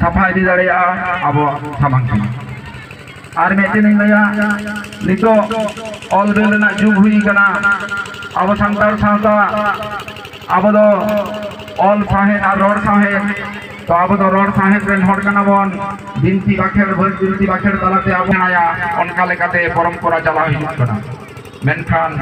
साफा इदी दाड़ेया अब सामांग कना और मेटेन लया नितो ऑल बेल ना जुग हुई कना अब सांतार सावता अब दो ऑल साहे और रोड साहे तो अब तो रोड साहे रेन हर कना बन बिनती बाखेर भोज बिनती बाखेर तलाते अब आया उनका लेकाते परंपरा चला हिजुग कना मेनखान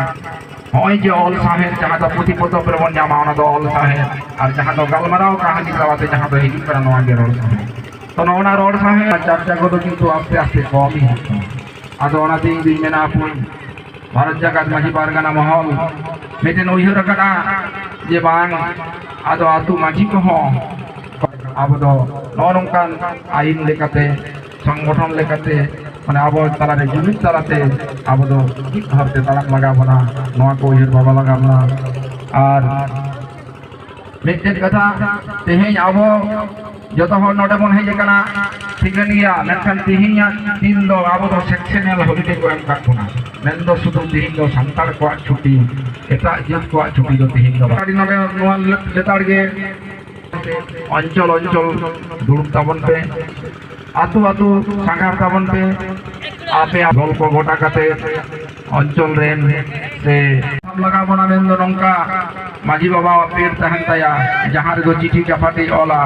होय जे ऑल साहे जहां तो पुथि पतब रेबन जामा ओना दो ऑल साहे और जहां तो गलमाराव कहानी तलाते जहां तो हिजुग कना नोआ गे रोड साहे तो नोना रोड साहे चर्चा को तो किंतु आस्ते आस्ते कम ही होता आदो ओना दिन दिन मेना पुन भारत जगत माझी पारगाना महल मेटेन उयहर कना जे बांग आदो आतु माझी को हो अब दो नोनकान आईन लेकाते संगठन लेकाते माने अब तालारे जुमिद तालाते अब दो ठीक हरते तालाक लगा बना नोआ को उयहर बाबा लगा बना और मेटेन कथा तेहें अब जो हर नोटे बन हेज कना ठीकन गया मेनखान तिहिया दिन दो अब दो सेक्शनल हॉलिडे को एम काटना मेन दो शुधु तिहिन दो सांतार को छुट्टी एटा जित को छुट्टी दो तिहिन दो आदि नोटे नोआ लेतार गे अंचल अंचल दुरुब ताबन पे आतु आतु सांगार ताबन पे आपे गल्प गोटा काते अंचल रेन से लगा बना मेन दो नंका माझी बाबा पेड़ तहन ताया जहां रे दो चिठी चापाटी ओला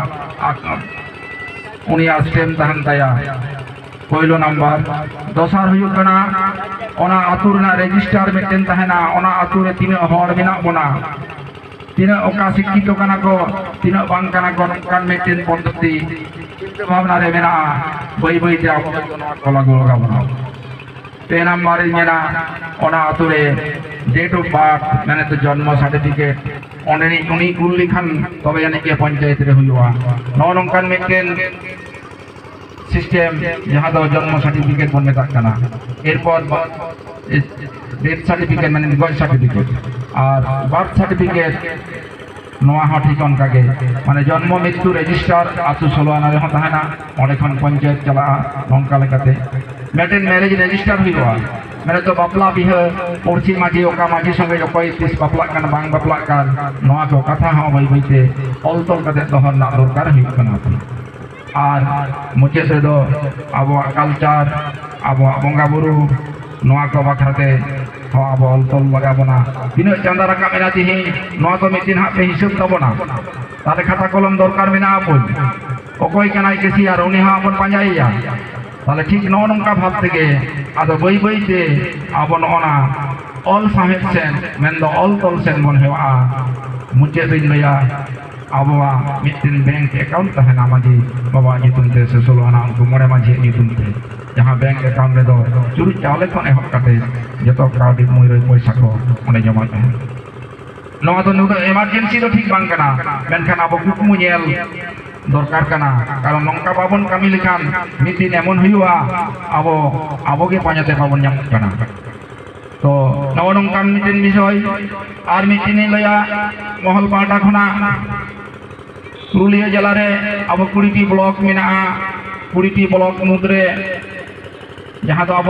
उनी स्टेम तहन ताया पहिलो नंबर दोसार हुयु कना ओना आतु रेना रजिस्टर मेटेन तहना ओना आतु रे तिना हर मेना बोना तिना ओका शिक्षित कना को तिना बांग कना को नंकान मेटेन पद्धति चिंता भावना रे मेना बई बई ते आबो नोआ को लागो लगा बना पे नंबर मेना ओना आतु रे डेट ऑफ बर्थ माने तो जन्म सर्टिफिकेट ओने उनी कुल लिखान तबे जाने के पंचायत रे हुआ नौ नंकान मेटेन सिस्टेम जहां दो जन्म सर्टिफिकेट बन मेता कना एरपर डेथ सर्टिफिकेट माने गज सर्टिफिकेट और बर्थ सर्टिफिकेट नोआ ह ठीक अनका गे माने जन्म मृत्यु रजिस्टर आतु सलवाना रे तहना ओने खन पंचायत चला नंका लेकाते मेटेन मैरिज रजिस्टर हुआ मैंने तो बापला भी है पुरसी माझी ओका माझी संगे जो कोई तीस बापला कान बांग बापला कान नोआ को कथा हो बई बईते ऑल तोल कते दोहर ना दरकार हुई कना और मुचे से दो अब कल्चर अब बंगा बुरु नोआ को बाखराते हो अब ऑल तोल लगा बना तीन चंदा रका मेना तिहि नोआ तो मिटिन हा पे हिसाब तबना तारे खाता कलम दरकार मेना अपन ओकोई कनाई केसी और उनी हा अपन पांजाइया ताले ठीक नौ नंका भाव तेगे आदो बई बईते अब नोना ऑल साहेब सेन मेन दो ऑल तोल सेन मन हेवा मुचे दिन लया आबवा मिटिन बैंक अकाउंट तहना माझी बाबा नितुम ते से सोलवाना उनको मोड़े माझी नितुम ते जहां बैंक अकाउंट रे दो चुरु चावले कोन एहब काते जतो क्राउड मुई रे पैसा को ओने जमा ते नोआ तो नुदो इमरजेंसी तो ठीक बांग कना मेनखान अब कुकमु नेल दरकार कना कारण नंका बाबन कमी लिखान मिटिन एमन हुआ अब आबोगे पाजाते बाबन नाम कना तो नव नंकान मिटिन विषय और मिटिन लया महल पाटा खना पुरुलिया जिला रे अब 20टी ब्लॉक मेना 20टी ब्लॉक मुद्रे जहां तो अब